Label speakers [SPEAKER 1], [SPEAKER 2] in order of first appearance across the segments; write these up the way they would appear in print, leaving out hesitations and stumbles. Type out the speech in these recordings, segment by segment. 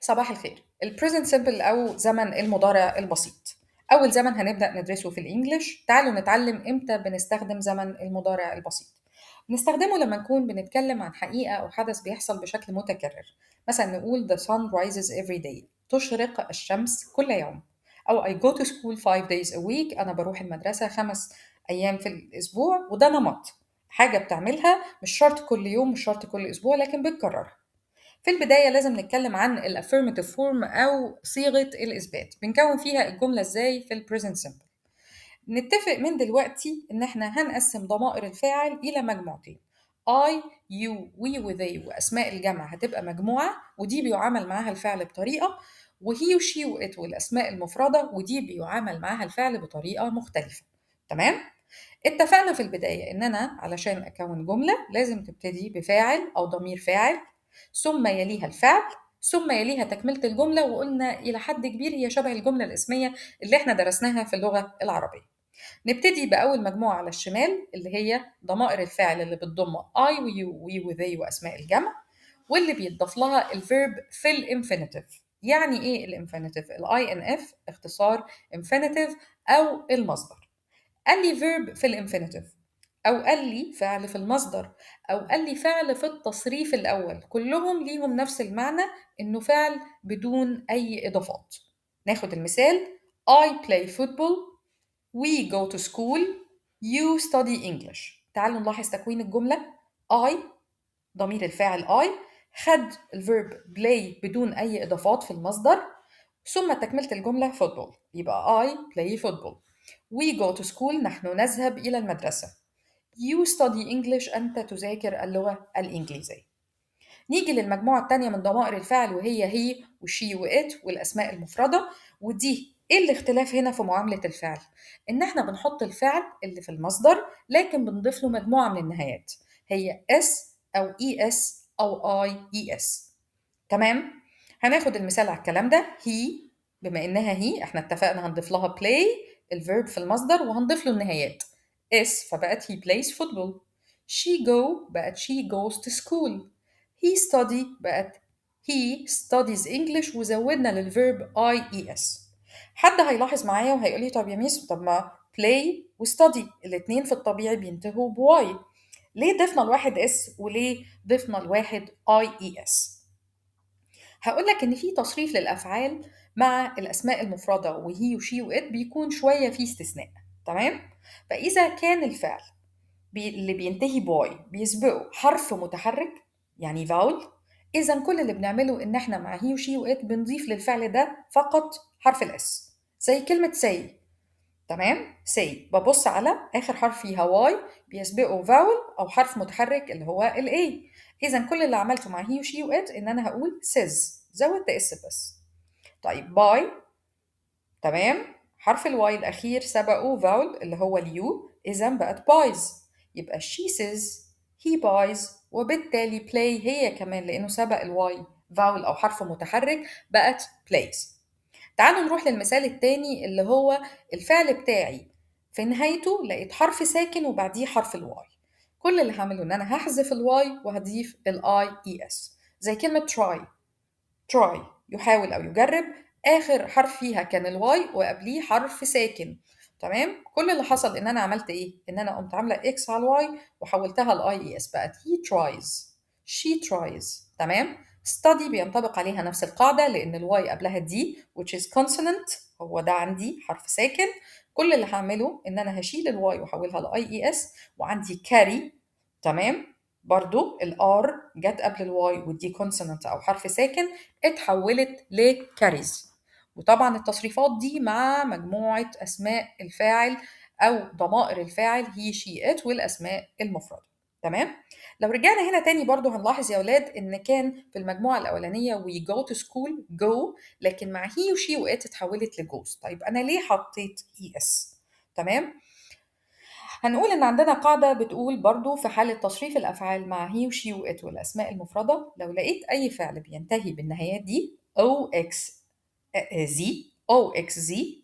[SPEAKER 1] صباح الخير. البريزنت سيمبل أو زمن المضارع البسيط. أول زمن هنبدأ ندرسه في الإنجليش. تعالوا نتعلم إمتى بنستخدم زمن المضارع البسيط. بنستخدمه لما نكون بنتكلم عن حقيقة أو حدث بيحصل بشكل متكرر. مثلا نقول the sun rises every day. تشرق الشمس كل يوم. أو I go to school 5 days a week. أنا بروح المدرسة 5 أيام في الأسبوع، وده نمط حاجة بتعملها، مش شرط كل يوم، مش شرط كل أسبوع، لكن بتكررها. في البداية لازم نتكلم عن ال affirmative form أو صيغة الإثبات. بنكون فيها الجملة إزاي في ال present simple. نتفق من دلوقتي إن إحنا هنقسم ضمائر الفاعل إلى مجموعتين. I, you, we و they وأسماء الجمع هتبقى مجموعة، ودي بيعامل معاها الفعل بطريقة، وهي وشي وإت والأسماء المفردة ودي بيعامل معاها الفعل بطريقة مختلفة. تمام؟ اتفقنا في البداية إن أنا علشان أكون جملة لازم تبتدي بفاعل أو ضمير فاعل، ثم يليها الفعل، ثم يليها تكملة الجملة، وقلنا إلى حد كبير هي شبه الجملة الاسمية اللي احنا درسناها في اللغة العربية. نبتدي بأول مجموعة على الشمال اللي هي ضمائر الفعل اللي بتضم I و you و we و they وأسماء الجمع، واللي بيتضاف لها الفيرب في الانفينيتيف. يعني ايه الانفينيتيف؟ الاي ان اف اختصار انفينيتيف او المصدر. قال لي فيرب في الانفينيتيف، أو قال لي فعل في المصدر، أو قال لي فعل في التصريف الأول، كلهم ليهم نفس المعنى، إنه فعل بدون أي إضافات. ناخد المثال: I play football. We go to school. You study English. تعالوا نلاحظ تكوين الجملة. I ضمير الفاعل I خد الفيرب play بدون أي إضافات في المصدر، ثم تكملة الجملة football، يبقى I play football. We go to school. نحن نذهب إلى المدرسة. You study English. أنت تذاكر اللغة الإنجليزية. نيجي للمجموعة التانية من ضمائر الفعل، وهي هي وشي وإت والأسماء المفردة. ودي إيه الاختلاف هنا في معاملة الفعل؟ إن إحنا بنحط الفعل اللي في المصدر، لكن بنضيف له مجموعة من النهايات، هي اس أو اي اس أو اي اي اس. تمام؟ هناخد المثال على الكلام ده. هي، بما إنها هي إحنا اتفقنا هنضيف لها play الفيرب في المصدر، وهنضيف له النهايات اس، فبقت he plays football. She go بقت she goes to school. He study بقت he studies English، وزودنا للفيرب IES. حد هيلاحظ معايا وهيقول لي طب يا ميس، طب ما play و study الاتنين في الطبيعي بينتهوا بواي، ليه ضفنا الواحد اس وليه ضفنا الواحد IES؟ هقول لك إن في تصريف للأفعال مع الأسماء المفردة وهي وشي وإت بيكون شوية فيه استثناء. تمام؟ فإذا كان الفعل اللي بينتهي باي بيسبقه حرف متحرك يعني فاول، إذا كل اللي بنعمله إن إحنا مع هي وشي وإت بنضيف للفعل ده فقط حرف الإس، زي كلمة say. تمام؟ say ببص على آخر حرف فيها واي بيسبقه فاول أو حرف متحرك اللي هو ال A. إذا كل اللي عملته مع هي وشي وإت إن أنا هقول says، زودت اس بس. طيب باي، تمام، حرف الواي الأخير سبقه فاول اللي هو اليو، إذا بقت بايز، يبقى she says he buys، وبالتالي play هي كمان لأنه سبق الواي فاول أو حرف متحرك بقت plays. تعالوا نروح للمثال التاني اللي هو الفعل بتاعي في نهايته لقيت حرف ساكن وبعديه حرف الواي. كل اللي هعمله ان انا هحذف الواي وهضيف الاي اي اس، زي كلمة try يحاول او يجرب، اخر حرف فيها كان الواي وقبليه حرف ساكن. تمام؟ كل اللي حصل ان انا عملت ايه؟ ان انا قمت عامله اكس على الواي وحولتها لاي اي اس، بقت he tries she tries. تمام؟ study بينطبق عليها نفس القاعده لان الواي قبلها دي which is consonant، هو ده عندي حرف ساكن. كل اللي هعمله ان انا هشيل الواي واحولها لاي اي اس، وعندي carry. تمام؟ برضو الار جت قبل الواي ودي كونسونانت او حرف ساكن اتحولت لكاريز. وطبعا التصريفات دي مع مجموعة اسماء الفاعل او ضمائر الفاعل هي شي ات والاسماء المفردة. تمام؟ لو رجعنا هنا تاني برضو هنلاحظ يا ولاد ان كان في المجموعة الاولانية we go to school go، لكن مع هي وشي وات اتحولت لجوز. طيب انا ليه حطيت اي اس؟ تمام؟ هنقول إن عندنا قاعدة بتقول برضو في حالة تصريف الأفعال مع هي وشي وإت والأسماء المفردة، لو لقيت أي فعل بينتهي بالنهايات دي أو إكس زي أو إكس زي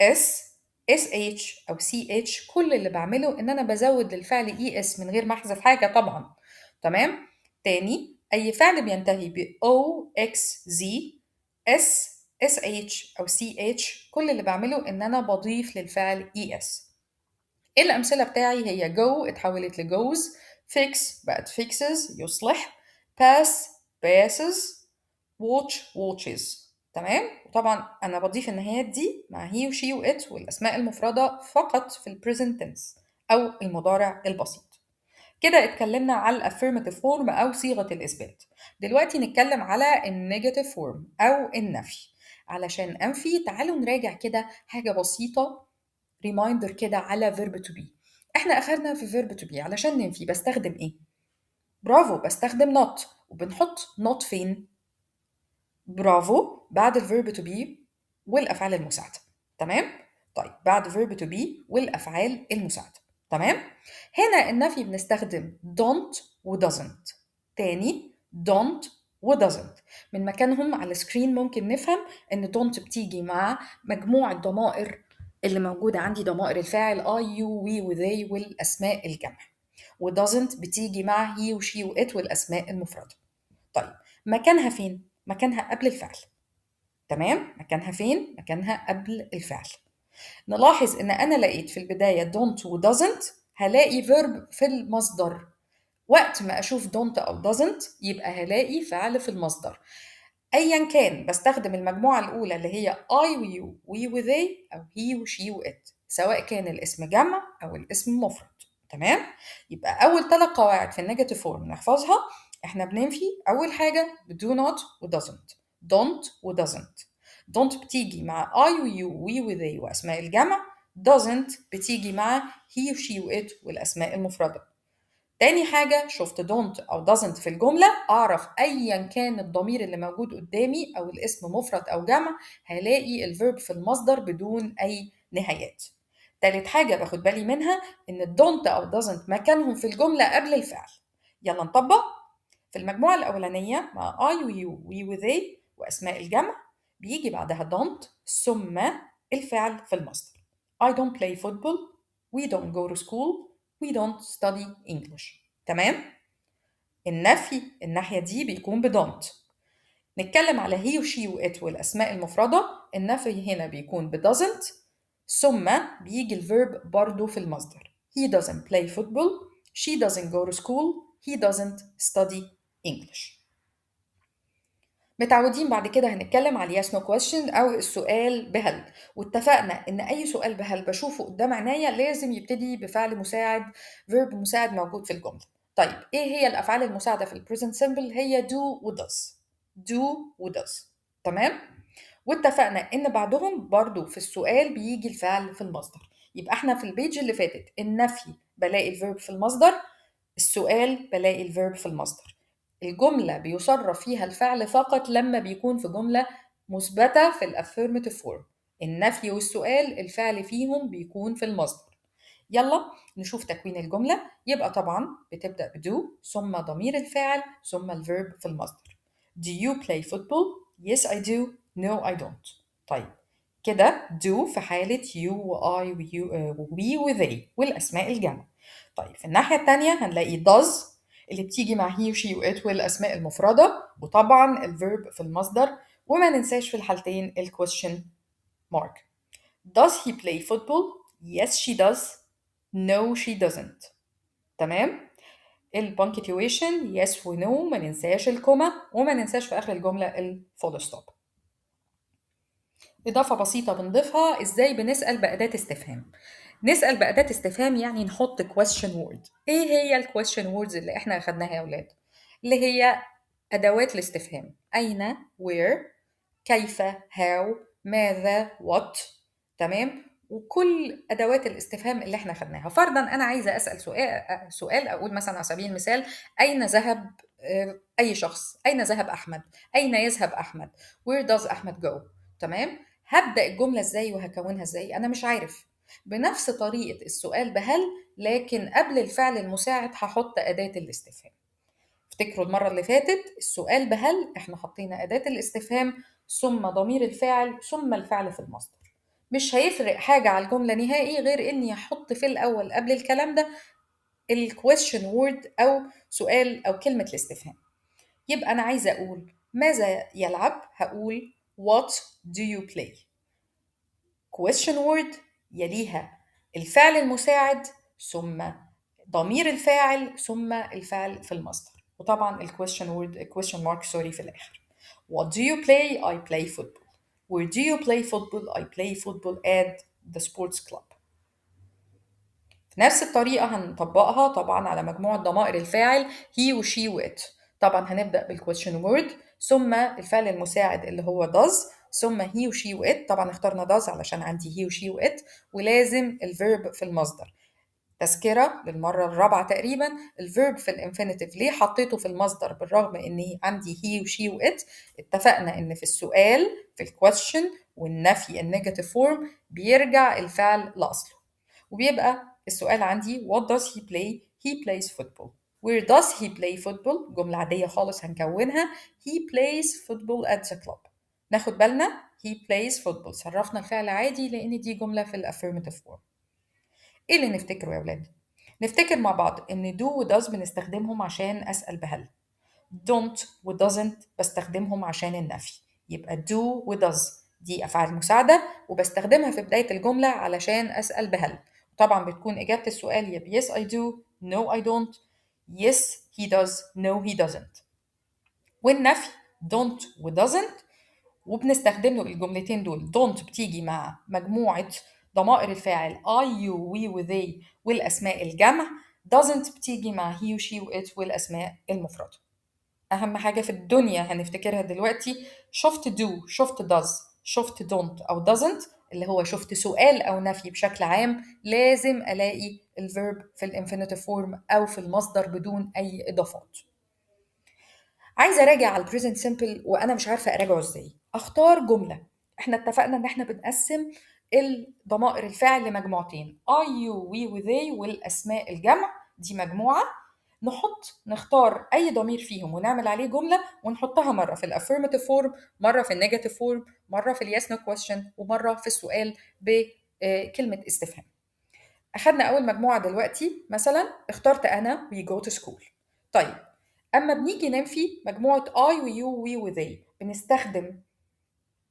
[SPEAKER 1] اس اس اتش أو سي اتش، كل اللي بعمله إن أنا بزود للفعل إي اس من غير ما أحذف حاجة طبعا. تمام؟ تاني، أي فعل بينتهي ب أو إكس زي S SH أو CH، كل اللي بعمله إن أنا بضيف للفعل ES. الأمثلة بتاعي هي go اتحولت لgoes، fix بقت fixes يصلح، pass passes، watch watches. تمام؟ وطبعا أنا بضيف النهايات دي مع he و she و it والأسماء المفردة فقط في ال present tense أو المضارع البسيط. كده اتكلمنا على ال affirmative form أو صيغة الإثبات. دلوقتي نتكلم على ال negative form أو النفي. علشان أنفي تعالوا نراجع كده حاجة بسيطة، reminder كده على verb to be. احنا اخرنا في verb to be علشان ننفي بستخدم ايه؟ برافو، بستخدم not. وبنحط not فين؟ برافو، بعد الverb to be والافعال المساعده. تمام؟ طيب بعد verb to be والافعال المساعده. تمام؟ هنا النفي بنستخدم don't و doesn't. تاني don't و doesn't. من مكانهم على السكرين ممكن نفهم ان don't بتيجي مع مجموعة ضمائر اللي موجودة عندي، ضمائر الفاعل I you we و they والأسماء الجمع. و doesn't بتيجي مع he و she و it والأسماء المفردة. طيب مكانها فين؟ مكانها قبل الفعل. تمام؟ مكانها فين؟ مكانها قبل الفعل. نلاحظ ان انا لقيت في البداية don't و doesn't، هلاقي verb في المصدر. وقت ما اشوف don't او doesn't يبقى هلاقي فعل في المصدر. ايا كان بستخدم المجموعة الاولى اللي هي I و you we و they او he و she و it، سواء كان الاسم جمع او الاسم مفرد. تمام؟ يبقى اول 3 قواعد في النيجاتيف فورم نحفظها. احنا بننفي اول حاجة ب do not و doesn't، don't و doesn't. don't بتيجي مع I و you we و they واسماء الجمع. doesn't بتيجي مع he و she و it والاسماء المفردة. تاني حاجة شفت don't أو doesn't في الجملة، أعرف أيا كان الضمير اللي موجود قدامي أو الاسم مفرد أو جمع هلاقي الفيرب في المصدر بدون أي نهايات. تالت حاجة باخد بالي منها إن don't أو doesn't مكانهم في الجملة قبل الفعل. يلا نطبق. في المجموعة الأولانية مع I و you we و they وأسماء الجمع بيجي بعدها don't ثم الفعل في المصدر. I don't play football، we don't go to school، we don't study English. تمام؟ النفي الناحية دي بيكون ب don't. نتكلم على he و she و it والأسماء المفردة، النفي هنا بيكون ب doesn't ثم بيجي الverb برضو في المصدر. He doesn't play football، she doesn't go to school، he doesn't study English. متعودين بعد كده هنتكلم على yes no question أو السؤال بهل، واتفقنا إن أي سؤال بهل بشوفه قدام عينيا لازم يبتدي بفعل مساعد، verb مساعد موجود في الجملة. طيب إيه هي الأفعال المساعدة في ال present simple؟ هي do و does. do و does. تمام؟ واتفقنا إن بعدهم برضو في السؤال بيجي الفعل في المصدر. يبقى إحنا في البيج اللي فاتت النفي بلاقي الفيرب في المصدر، السؤال بلاقي الفيرب في المصدر. الجملة بيصرف فيها الفعل فقط لما بيكون في جملة مثبتة في الأفيرماتيف فورم. النفي والسؤال الفعل فيهم بيكون في المصدر. يلا نشوف تكوين الجملة. يبقى طبعا بتبدأ بدو ثم ضمير الفاعل ثم الفيرب في المصدر. Do you play football؟ Yes I do. No I don't. طيب كده do في حالة you و I و you و we و they والأسماء الجمع. طيب في الناحية التانية هنلاقي does اللي بتيجي مع he و she و it والأسماء المفردة، وطبعا الفيرب في المصدر. وما ننساش في الحالتين ال question mark. Does he play football؟ Yes she does. No she doesn't. تمام؟ البنكتويشن yes و no، ما ننساش الكوما، وما ننساش في آخر الجملة الفول ستوب. إضافة بسيطة بنضيفها إزاي بنسأل بأداة استفهام. نسأل بأداة استفهام يعني نحط question word. إيه هي ال question words اللي إحنا أخدناها يا أولاد؟ اللي هي أدوات الاستفهام. أين where، كيف how، ماذا what. تمام؟ وكل أدوات الاستفهام اللي إحنا أخدناها. فرضاً أنا عايزة أسأل سؤال أقول مثلاً على سبيل المثال أين ذهب أي شخص؟ أين ذهب أحمد؟ أين يذهب أحمد؟ Where does أحمد go؟ تمام؟ هبدأ الجملة إزاي وهكونها إزاي؟ أنا مش عارف. بنفس طريقة السؤال بهل، لكن قبل الفعل المساعد هحط أداة الاستفهام. افتكروا المرة اللي فاتت السؤال بهل احنا حطينا أداة الاستفهام ثم ضمير الفاعل ثم الفعل في المصدر. مش هيفرق حاجة على الجملة نهائي غير إني أحط في الأول قبل الكلام ده ال question word أو سؤال أو كلمة الاستفهام. يبقى أنا عايزة أقول ماذا يلعب؟ هقول what do you play. question word يليها الفعل المساعد ثم ضمير الفاعل ثم الفعل في المصدر، وطبعا ال question word question mark في الآخر. What do you play? I play football. Where do you play football? I play football at the sports club. نفس الطريقة هنطبقها طبعا على مجموعة ضمائر الفاعل he و she و it. طبعا هنبدأ بالquestion word ثم الفعل المساعد اللي هو does ثم he و she و it. طبعا اخترنا does علشان عندي he و she و it، ولازم الverb في المصدر. تذكرة للمرة الرابعة تقريبا، الverb في الانفينيتيف ليه حطيته في المصدر بالرغم ان عندي he و she و it؟ اتفقنا ان في السؤال في الكويستشن والنفي النيجاتيف فورم بيرجع الفعل لأصله، وبيبقى السؤال عندي what does he play؟ he plays football. where does he play football؟ جملة عادية خالص هنكونها he plays football at the club. ناخد بالنا he plays football صرفنا الفعل عادي لأن دي جملة في الافيرماتيف فورم. ايه اللي نفتكره يا ولاد؟ نفتكر مع بعض ان do و does بنستخدمهم عشان أسأل بهل. don't و doesn't بستخدمهم عشان النفي. يبقى do و does دي أفعال مساعدة وبستخدمها في بداية الجملة علشان أسأل بهل. طبعا بتكون إجابة السؤال يا yes I do no I don't yes he does no he doesn't. والنفي don't و doesn't وبنستخدم له الجملتين دول. don't بتيجي مع مجموعة ضمائر الفاعل I you we و they والأسماء الجمع. doesn't بتيجي مع he و she و it والأسماء المفردة. أهم حاجة في الدنيا هنفتكرها دلوقتي شفت do شفت does شفت don't أو doesn't اللي هو شفت سؤال أو نفي بشكل عام لازم ألاقي الverb في الانفينيتيف فورم أو في المصدر بدون أي إضافات. عايزة أراجع على البريزنت سيمبل وأنا مش عارفة أراجعه إزاي. أختار جملة. إحنا اتفقنا إن إحنا بنقسم الضمائر الفاعل لمجموعتين I you we و they والأسماء الجمع دي مجموعة. نختار أي ضمير فيهم ونعمل عليه جملة ونحطها مرة في الأفيرماتيف فورم، مرة في النيجاتيف فورم، مرة في اليس نو كويستشن، ومرة في السؤال بكلمة استفهام. أخدنا أول مجموعة دلوقتي مثلا اخترت أنا we go to school. طيب أما بنيجي ننفي مجموعة I و you و we و they بنستخدم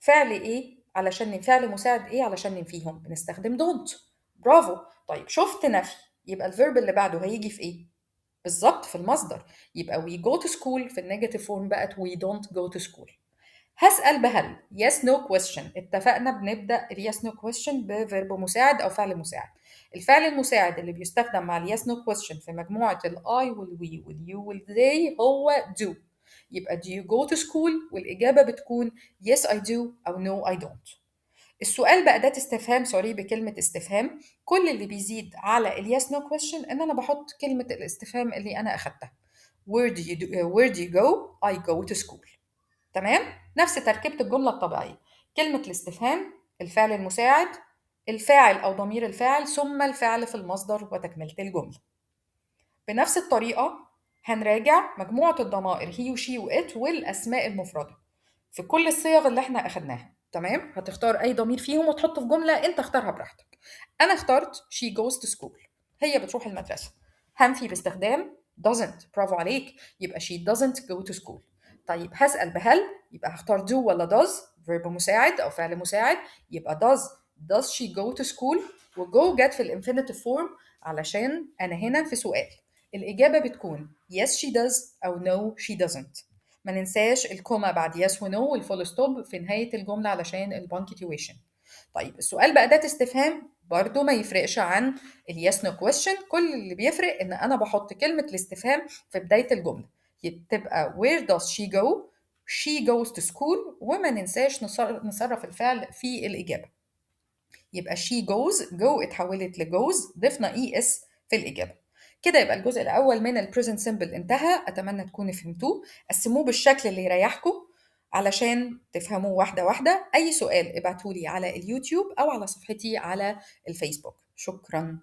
[SPEAKER 1] فعل إيه علشان فعل مساعد إيه علشان ننفيهم؟ بنستخدم don't. برافو. طيب شفت نفي يبقى الفيرب اللي بعده هيجي في إيه؟ بالظبط في المصدر. يبقى we go to school في النيجاتيف فورم بقت we don't go to school. هسأل بهل yes no question. اتفقنا بنبدأ ال yes no question بفيرب مساعد أو فعل مساعد. الفعل المساعد اللي بيستخدم مع ال yes no question في مجموعة ال I وال we وال you وال they هو do. يبقى do you go to school والإجابة بتكون yes I do أو no I don't. السؤال بأداة استفهام بكلمة استفهام. كل اللي بيزيد على ال yes no question إن أنا بحط كلمة الاستفهام اللي أنا أخدتها. where do you go؟ I go to school. تمام؟ نفس تركيبة الجملة الطبيعية. كلمة الاستفهام، الفعل المساعد، الفاعل أو ضمير الفاعل ثم الفعل في المصدر وتكملة الجملة. بنفس الطريقة هنراجع مجموعة الضمائر he و she و it والأسماء المفردة في كل الصيغ اللي احنا أخدناها. تمام؟ هتختار أي ضمير فيهم وتحطه في جملة أنت اختارها براحتك. أنا اخترت she goes to school. هي بتروح المدرسة. هنفي باستخدام doesn't. برافو عليك. يبقى she doesn't go to school. طيب هسأل بهل يبقى هختار do ولا does verb مساعد أو فعل مساعد. يبقى does she go to school و go جت في الانفينيتيف فورم علشان أنا هنا في سؤال. الإجابة بتكون yes she does أو no she doesn't. ما ننساش الكوما بعد yes و no والفول ستوب في نهاية الجملة علشان البانكتيويشن. طيب السؤال بأداة استفهام برضو ما يفرقش عن ال yes no question. كل اللي بيفرق إن أنا بحط كلمة الاستفهام في بداية الجملة. تبقى where does she go؟ she goes to school. وما ننساش نصرف الفعل في الإجابة. يبقى she goes go اتحولت لgoes ضفنا es في الإجابة. كده يبقى الجزء الأول من ال present simple انتهى. أتمنى تكونوا فهمتوه. قسموه بالشكل اللي يريحكم علشان تفهموه واحدة واحدة. أي سؤال ابعتولي على اليوتيوب أو على صفحتي على الفيسبوك. شكراً.